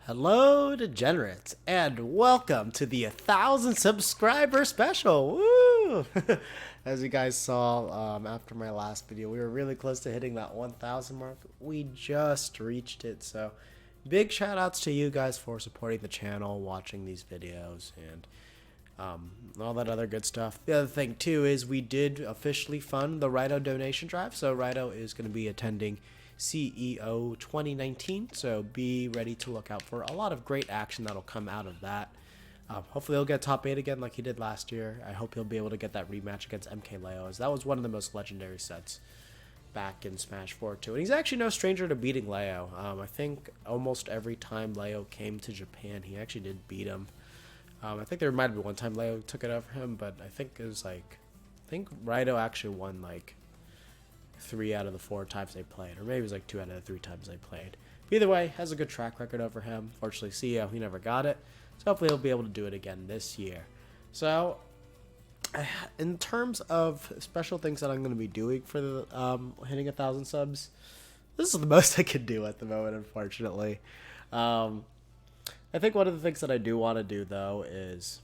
Hello, degenerates, and welcome to the 1,000 subscriber special. Woo! As you guys saw after my last video, we were really close to hitting that 1,000 mark. We just reached it, so big shout outs to you guys for supporting the channel, watching these videos, and all that other good stuff. The other thing, too, is we did officially fund the Rhino donation drive, so Rhino is going to be attending CEO 2019, so be ready to look out for a lot of great action that'll come out of that. Hopefully he'll get top 8 again like he did last year. I hope he'll be able to get that rematch against MK Leo, as that was one of the most legendary sets back in Smash 4 too. And he's actually no stranger to beating Leo. I think almost every time Leo came to Japan, he actually did beat him. I think there might have been one time Leo took it over him, but I think it was like, I think Rhino actually won like 3 out of the 4 times they played, or maybe it was like 2 out of the 3 times they played. But either way, has a good track record over him. Fortunately, CEO, he never got it, so hopefully he'll be able to do it again this year. So, in terms of special things that I'm going to be doing for the hitting 1,000 subs, this is the most I can do at the moment, unfortunately. I think one of the things that I do want to do, though, is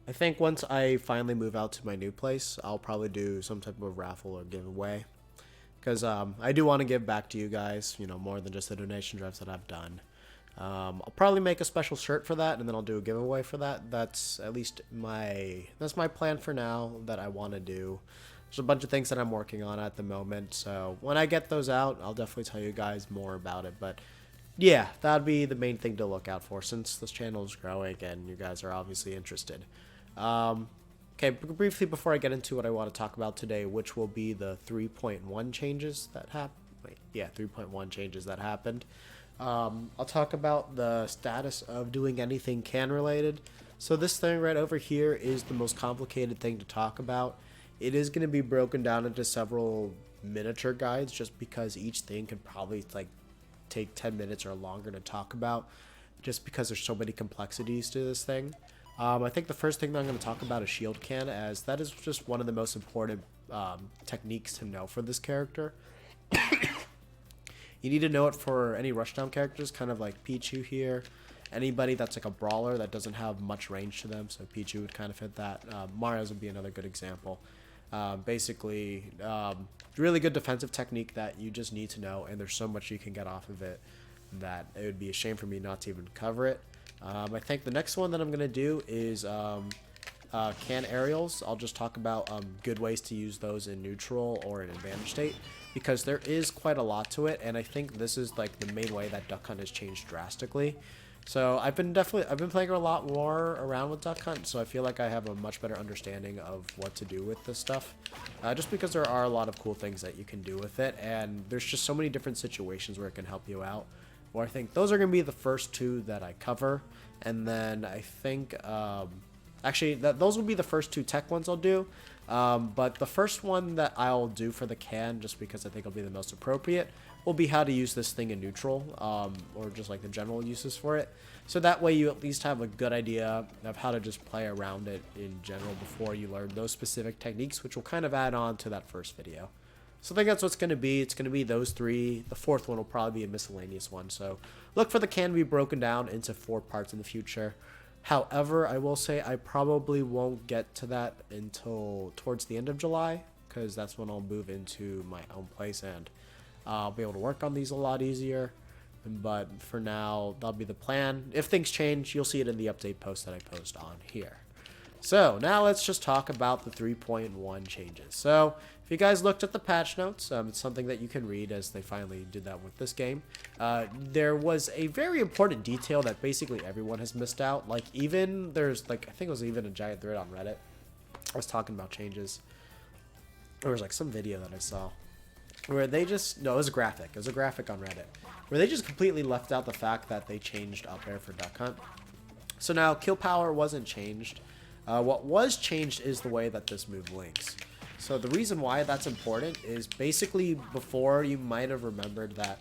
I think once I finally move out to my new place, I'll probably do some type of raffle or giveaway. Because I do want to give back to you guys, you know, more than just the donation drives that I've done. I'll probably make a special shirt for that, and then I'll do a giveaway for that. That's at least that's my plan for now that I want to do. There's a bunch of things that I'm working on at the moment, so when I get those out, I'll definitely tell you guys more about it. But yeah, that'd be the main thing to look out for since this channel is growing and you guys are obviously interested. Okay, briefly before I get into what I want to talk about today, which will be the 3.1 changes that happened. 3.1 changes that happened. I'll talk about the status of doing anything can related. So this thing right over here is the most complicated thing to talk about. It is going to be broken down into several miniature guides just because each thing could probably like take 10 minutes or longer to talk about just because there's so many complexities to this thing. I think the first thing that I'm going to talk about is shield can, as that is just one of the most important techniques to know for this character. You need to know it for any rushdown characters, kind of like Pichu here. Anybody that's like a brawler that doesn't have much range to them, so Pichu would kind of fit that. Mario's would be another good example. Basically, really good defensive technique that you just need to know, and there's so much you can get off of it that it would be a shame for me not to even cover it. I think the next one that I'm going to do is can aerials. I'll just talk about good ways to use those in neutral or in advantage state, because there is quite a lot to it, and I think this is like the main way that Duck Hunt has changed drastically. So I've been playing a lot more around with Duck Hunt, so I feel like I have a much better understanding of what to do with this stuff, just because there are a lot of cool things that you can do with it, and there's just so many different situations where it can help you out. Well, I think those are going to be the first 2 that I cover, and then I think actually those will be the first 2 tech ones I'll do, but the first one that I'll do for the can, just because I think it'll be the most appropriate, will be how to use this thing in neutral, or just like the general uses for it, so that way you at least have a good idea of how to just play around it in general before you learn those specific techniques, which will kind of add on to that first video. So I think that's what's going to be. It's going to be those 3. The 4th one will probably be a miscellaneous one. So look for the can to be broken down into 4 parts in the future. However, I will say I probably won't get to that until towards the end of July, because that's when I'll move into my own place and I'll be able to work on these a lot easier. But for now, that'll be the plan. If things change, you'll see it in the update post that I post on here. So now let's just talk about the 3.1 changes. So if you guys looked at the patch notes, it's something that you can read, as they finally did that with this game. There was a very important detail that basically everyone has missed out. Like, even there's like, I think it was even a giant thread on Reddit. I was talking about changes. There was like some video that I saw where they just, no, it was a graphic. It was a graphic on Reddit where they just completely left out the fact that they changed up air for Duck Hunt. So now kill power wasn't changed. What was changed is the way that this move links. So the reason why that's important is basically before you might have remembered that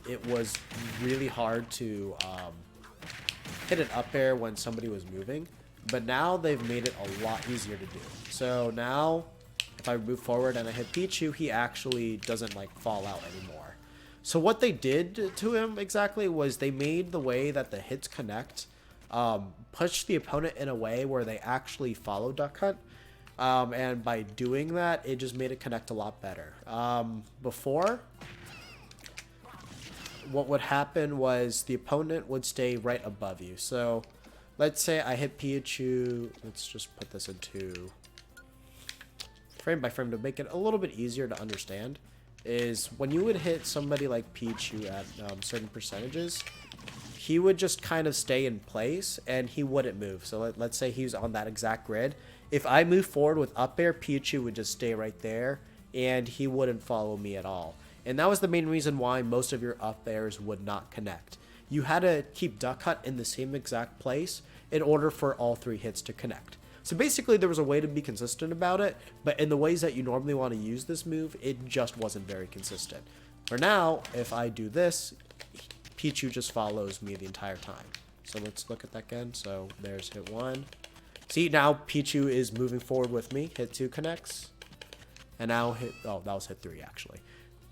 it was really hard to hit an up air when somebody was moving, but now they've made it a lot easier to do. So now if I move forward and I hit Pichu, he actually doesn't like fall out anymore. So what they did to him exactly was they made the way that the hits connect, push the opponent in a way where they actually follow Duck Hunt. And by doing that, it just made it connect a lot better. Before, what would happen was the opponent would stay right above you. So let's say I hit Pichu. Let's just put this into frame by frame to make it a little bit easier to understand. Is when you would hit somebody like Pichu at certain percentages, he would just kind of stay in place and he wouldn't move. So let's say he was on that exact grid. If I move forward with up air, Pichu would just stay right there and he wouldn't follow me at all. And that was the main reason why most of your up airs would not connect. You had to keep Duck Hunt in the same exact place in order for all 3 hits to connect. So basically there was a way to be consistent about it, but in the ways that you normally want to use this move, it just wasn't very consistent. For now, if I do this, Pichu just follows me the entire time. So let's look at that again. So there's hit 1. See, now Pichu is moving forward with me. Hit 2 connects. And now hit... Oh, that was hit 3, actually.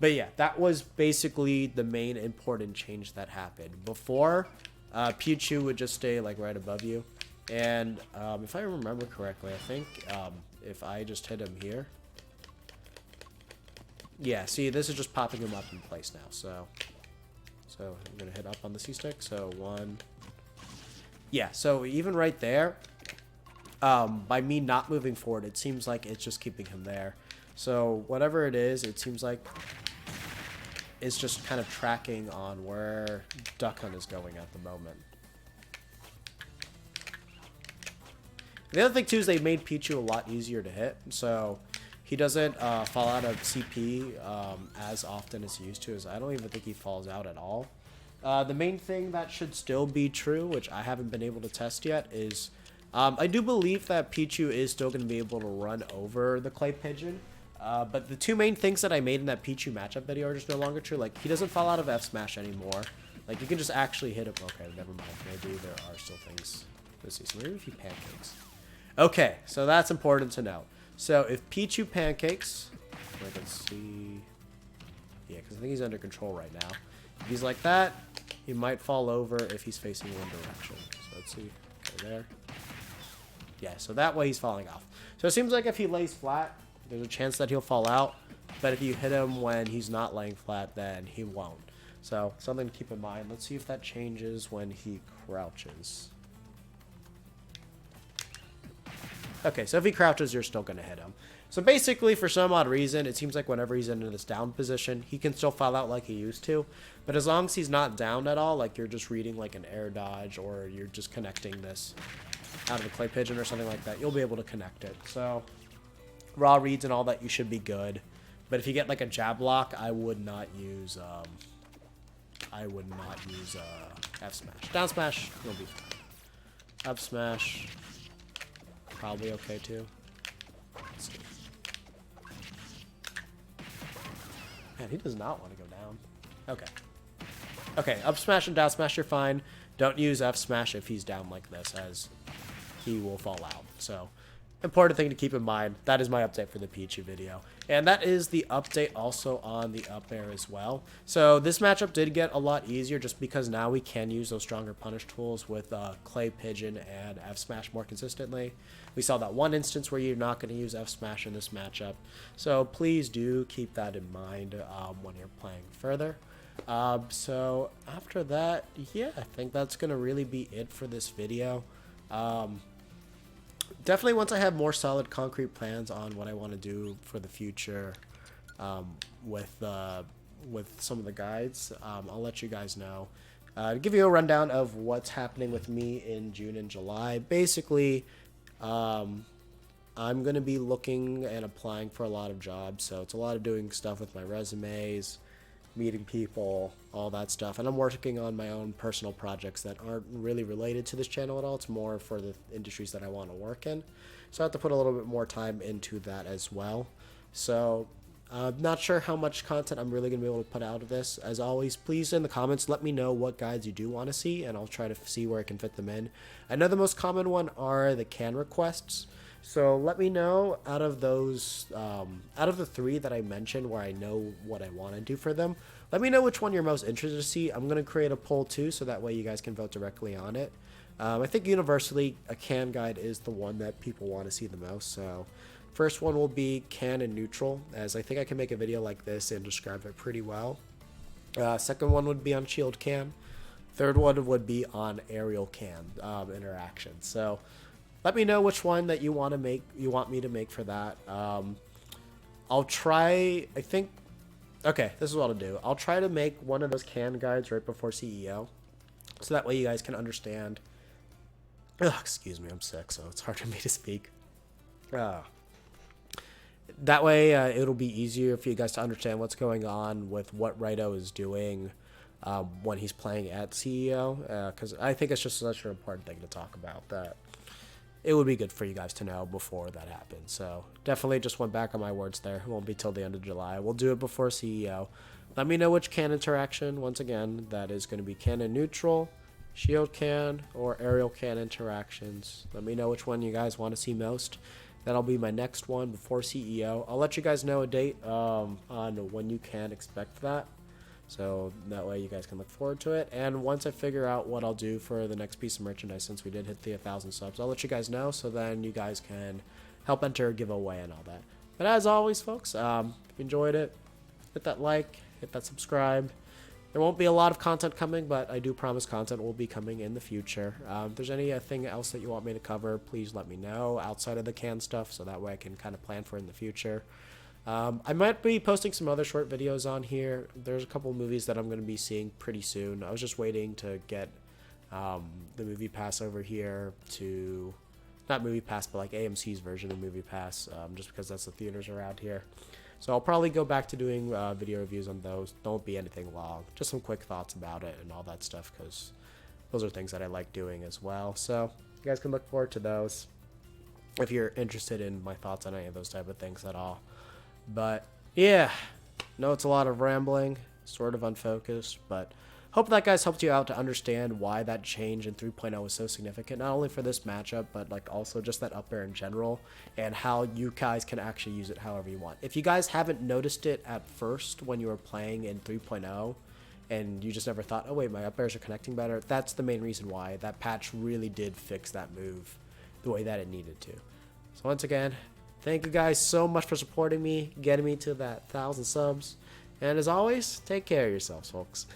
But yeah, that was basically the main important change that happened. Before, Pichu would just stay like right above you. And if I remember correctly, I think if I just hit him here... Yeah, see, this is just popping him up in place now. So I'm going to hit up on the C-stick. So 1... Yeah, so even right there, by me not moving forward, it seems like it's just keeping him there. So whatever it is, it seems like it's just kind of tracking on where Duck Hunt is going at the moment. The other thing too is they made Pichu a lot easier to hit, so he doesn't fall out of CP as often as he used to. As I don't even think he falls out at all. The main thing that should still be true, which I haven't been able to test yet, is I do believe that Pichu is still going to be able to run over the Clay Pigeon. But the 2 main things that I made in that Pichu matchup video are just no longer true. Like, he doesn't fall out of F Smash anymore. Like, you can just actually hit him. Okay, never mind. Maybe there are still things. Let's see. So maybe if he pancakes. Okay, so that's important to know. So if Pichu pancakes, I can see... Yeah, because I think he's under control right now. If he's like that, he might fall over if he's facing one direction. So let's see. Okay, there. Yeah, so that way he's falling off. So it seems like if he lays flat, there's a chance that he'll fall out. But if you hit him when he's not laying flat, then he won't. So something to keep in mind. Let's see if that changes when he crouches. Okay, so if he crouches, you're still going to hit him. So basically, for some odd reason, it seems like whenever he's in this down position, he can still fall out like he used to. But as long as he's not down at all, like you're just reading like an air dodge or you're just connecting this out of a Clay Pigeon or something like that, you'll be able to connect it. So raw reads and all that, you should be good. But if you get like a jab lock, I would not use F smash. Down smash, you'll be fine. Up smash, probably okay too. Let's see. Man, he does not want to go down. Okay. Okay, up smash and down smash, you're fine. Don't use F smash if he's down like this, as he will fall out. So, important thing to keep in mind. That is my update for the Pichu video. And that is the update also on the up air as well. So this matchup did get a lot easier just because now we can use those stronger punish tools with Clay Pigeon and F Smash more consistently. We saw that one instance where you're not going to use F Smash in this matchup. So please do keep that in mind when you're playing further. So after that, yeah, I think that's going to really be it for this video. Definitely once I have more solid concrete plans on what I want to do for the future with some of the guides, I'll let you guys know. To give you a rundown of what's happening with me in June and July, basically I'm going to be looking and applying for a lot of jobs, so it's a lot of doing stuff with my resumes, meeting people, all that stuff. And I'm working on my own personal projects that aren't really related to this channel at all. It's more for the industries that I want to work in. So I have to put a little bit more time into that as well. So I'm not sure how much content I'm really going to be able to put out of this. As always, please in the comments, let me know what guides you do want to see, and I'll try to see where I can fit them in. I know the most common one are the can requests. So let me know out of those, out of the 3 that I mentioned where I know what I want to do for them, Let me know which one you're most interested to see. I'm going to create a poll too, so that way you guys can vote directly on it. I think universally, a can guide is the one that people want to see the most. So first one will be can and neutral, as I think I can make a video like this and describe it pretty well. Second one would be on shield can. Third one would be on aerial can interaction. So let me know which one that you want me to make for that. I'll try, okay, this is what I'll do. I'll try to make one of those can guides right before CEO, so that way you guys can understand. Ugh, excuse me, I'm sick, so it's hard for me to speak. That way, it'll be easier for you guys to understand what's going on with what Raito is doing when he's playing at CEO, because I think it's just such an important thing to talk about that it would be good for you guys to know before that happens. So definitely just went back on my words there. It won't be till the end of July. We'll do it before CEO. Let me know which can interaction. Once again, that is going to be can and neutral, shield can, or aerial can interactions. Let me know which one you guys want to see most. That'll be my next one before CEO. I'll let you guys know a date on when you can expect that, so that way you guys can look forward to it. And once I figure out what I'll do for the next piece of merchandise, since we did hit the 1,000 subs, I'll let you guys know, so then you guys can help enter a giveaway and all that. But as always, folks, if you enjoyed it, hit that like, hit that subscribe. There won't be a lot of content coming, but I do promise content will be coming in the future. If there's anything else that you want me to cover, please let me know outside of the can stuff, so that way I can kind of plan for it in the future. I might be posting some other short videos on here. There's a couple movies that I'm going to be seeing pretty soon. I was just waiting to get the Movie Pass over here to, not Movie Pass, but like AMC's version of Movie Pass, just because that's the theaters around here. So I'll probably go back to doing video reviews on those. Don't be anything long, just some quick thoughts about it and all that stuff, because those are things that I like doing as well. So you guys can look forward to those if you're interested in my thoughts on any of those type of things at all. But yeah, no, it's a lot of rambling, sort of unfocused, but hope that guys helped you out to understand why that change in 3.0 was so significant, not only for this matchup, but like also just that up air in general, and how you guys can actually use it however you want. If you guys haven't noticed it at first when you were playing in 3.0 and you just never thought, oh wait, my up airs are connecting better, that's the main reason why that patch really did fix that move the way that it needed to. So once again, thank you guys so much for supporting me, getting me to that 1,000 subs. And as always, take care of yourselves, folks.